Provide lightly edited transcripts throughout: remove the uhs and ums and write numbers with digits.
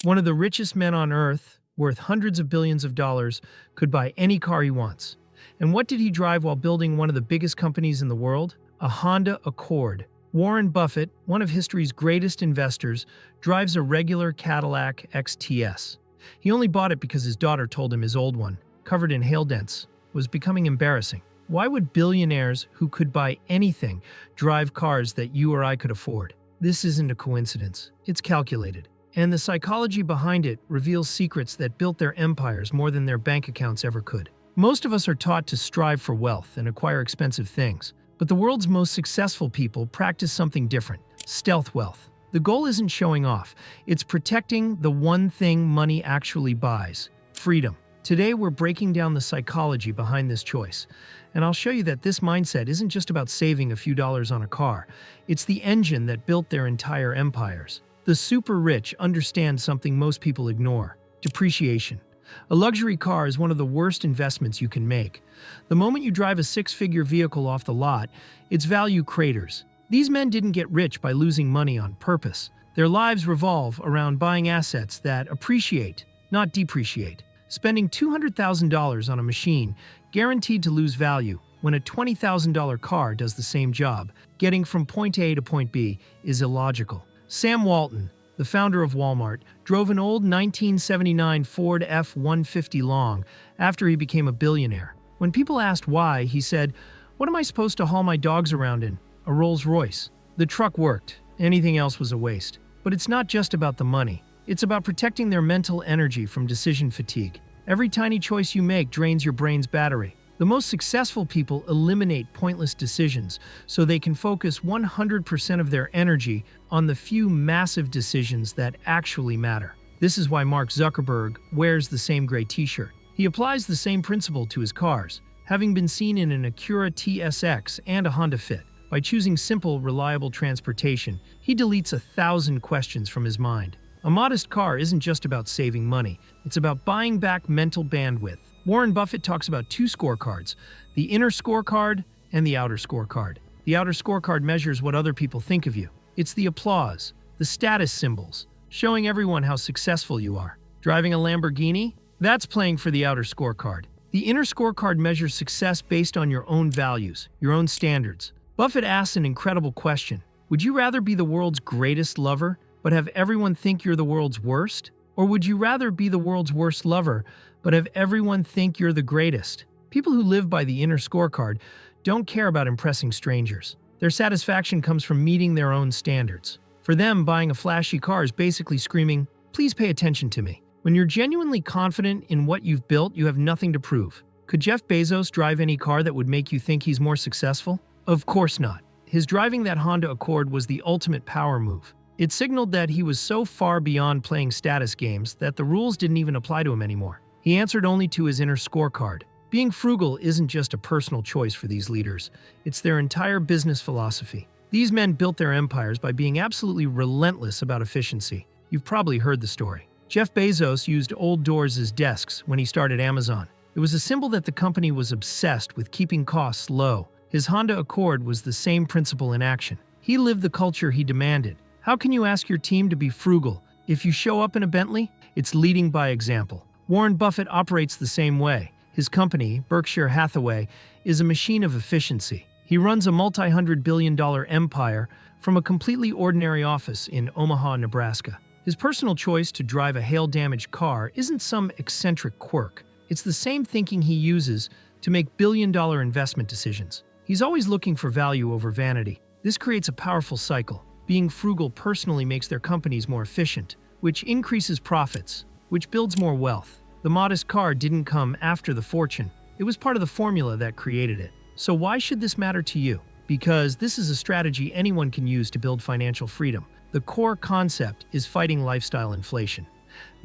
One of the richest men on earth, worth hundreds of billions of dollars, could buy any car he wants. And what did he drive while building one of the biggest companies in the world? A Honda Accord. Warren Buffett, one of history's greatest investors, drives a regular Cadillac XTS. He only bought it because his daughter told him his old one, covered in hail dents, was becoming embarrassing. Why would billionaires who could buy anything drive cars that you or I could afford? This isn't a coincidence. It's calculated. And the psychology behind it reveals secrets that built their empires more than their bank accounts ever could. Most of us are taught to strive for wealth and acquire expensive things. But the world's most successful people practice something different: stealth wealth. The goal isn't showing off, it's protecting the one thing money actually buys: freedom. Today, we're breaking down the psychology behind this choice. And I'll show you that this mindset isn't just about saving a few dollars on a car, it's the engine that built their entire empires. The super rich understand something most people ignore: depreciation. A luxury car is one of the worst investments you can make. The moment you drive a six-figure vehicle off the lot, its value craters. These men didn't get rich by losing money on purpose. Their lives revolve around buying assets that appreciate, not depreciate. Spending $200,000 on a machine guaranteed to lose value when a $20,000 car does the same job. Getting from point A to point B is illogical. Sam Walton, the founder of Walmart, drove an old 1979 Ford F-150 Long after he became a billionaire. When people asked why, he said, "What am I supposed to haul my dogs around in? A Rolls-Royce." The truck worked. Anything else was a waste. But it's not just about the money. It's about protecting their mental energy from decision fatigue. Every tiny choice you make drains your brain's battery. The most successful people eliminate pointless decisions so they can focus 100% of their energy on the few massive decisions that actually matter. This is why Mark Zuckerberg wears the same gray t-shirt. He applies the same principle to his cars, having been seen in an Acura TSX and a Honda Fit. By choosing simple, reliable transportation, he deletes 1,000 questions from his mind. A modest car isn't just about saving money, it's about buying back mental bandwidth. Warren Buffett talks about two scorecards: the inner scorecard and the outer scorecard. The outer scorecard measures what other people think of you. It's the applause, the status symbols, showing everyone how successful you are. Driving a Lamborghini? That's playing for the outer scorecard. The inner scorecard measures success based on your own values, your own standards. Buffett asks an incredible question: would you rather be the world's greatest lover, but have everyone think you're the world's worst? Or would you rather be the world's worst lover, but have everyone think you're the greatest? People who live by the inner scorecard don't care about impressing strangers. Their satisfaction comes from meeting their own standards. For them, buying a flashy car is basically screaming, "Please pay attention to me." When you're genuinely confident in what you've built, you have nothing to prove. Could Jeff Bezos drive any car that would make you think he's more successful? Of course not. His driving that Honda Accord was the ultimate power move. It signaled that he was so far beyond playing status games that the rules didn't even apply to him anymore. He answered only to his inner scorecard. Being frugal isn't just a personal choice for these leaders, it's their entire business philosophy. These men built their empires by being absolutely relentless about efficiency. You've probably heard the story. Jeff Bezos used old doors as desks when he started Amazon. It was a symbol that the company was obsessed with keeping costs low. His Honda Accord was the same principle in action. He lived the culture he demanded. How can you ask your team to be frugal if you show up in a Bentley? It's leading by example. Warren Buffett operates the same way. His company, Berkshire Hathaway, is a machine of efficiency. He runs a multi-hundred-billion-dollar empire from a completely ordinary office in Omaha, Nebraska. His personal choice to drive a hail-damaged car isn't some eccentric quirk. It's the same thinking he uses to make billion-dollar investment decisions. He's always looking for value over vanity. This creates a powerful cycle. Being frugal personally makes their companies more efficient, which increases profits, which builds more wealth. The modest car didn't come after the fortune. It was part of the formula that created it. So why should this matter to you? Because this is a strategy anyone can use to build financial freedom. The core concept is fighting lifestyle inflation.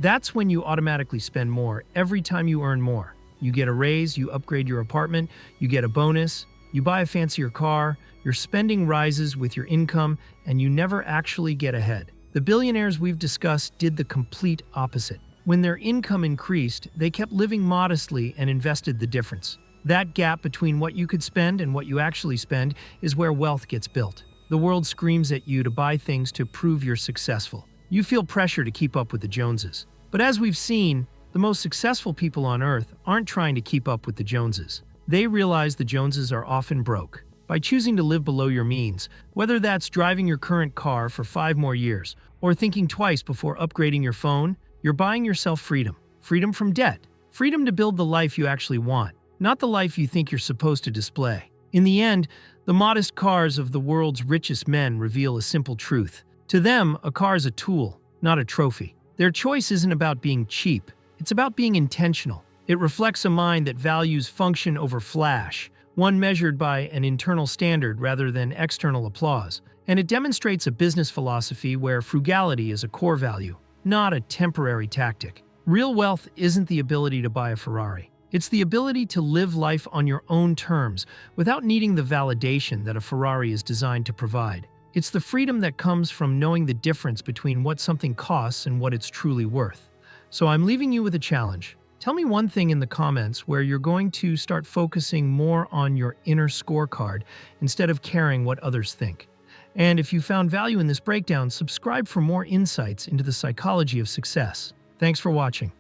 That's when you automatically spend more every time you earn more. You get a raise, you upgrade your apartment, you get a bonus, you buy a fancier car, your spending rises with your income, and you never actually get ahead. The billionaires we've discussed did the complete opposite. When their income increased, they kept living modestly and invested the difference. That gap between what you could spend and what you actually spend is where wealth gets built. The world screams at you to buy things to prove you're successful. You feel pressure to keep up with the Joneses. But as we've seen, the most successful people on Earth aren't trying to keep up with the Joneses. They realize the Joneses are often broke. By choosing to live below your means, whether that's driving your current car for 5 more years or thinking twice before upgrading your phone, you're buying yourself freedom. Freedom from debt. Freedom to build the life you actually want, not the life you think you're supposed to display. In the end, the modest cars of the world's richest men reveal a simple truth. To them, a car is a tool, not a trophy. Their choice isn't about being cheap. It's about being intentional. It reflects a mind that values function over flash, one measured by an internal standard rather than external applause. And it demonstrates a business philosophy where frugality is a core value, not a temporary tactic. Real wealth isn't the ability to buy a Ferrari. It's the ability to live life on your own terms without needing the validation that a Ferrari is designed to provide. It's the freedom that comes from knowing the difference between what something costs and what it's truly worth. So I'm leaving you with a challenge. Tell me one thing in the comments where you're going to start focusing more on your inner scorecard instead of caring what others think. And if you found value in this breakdown, subscribe for more insights into the psychology of success. Thanks for watching.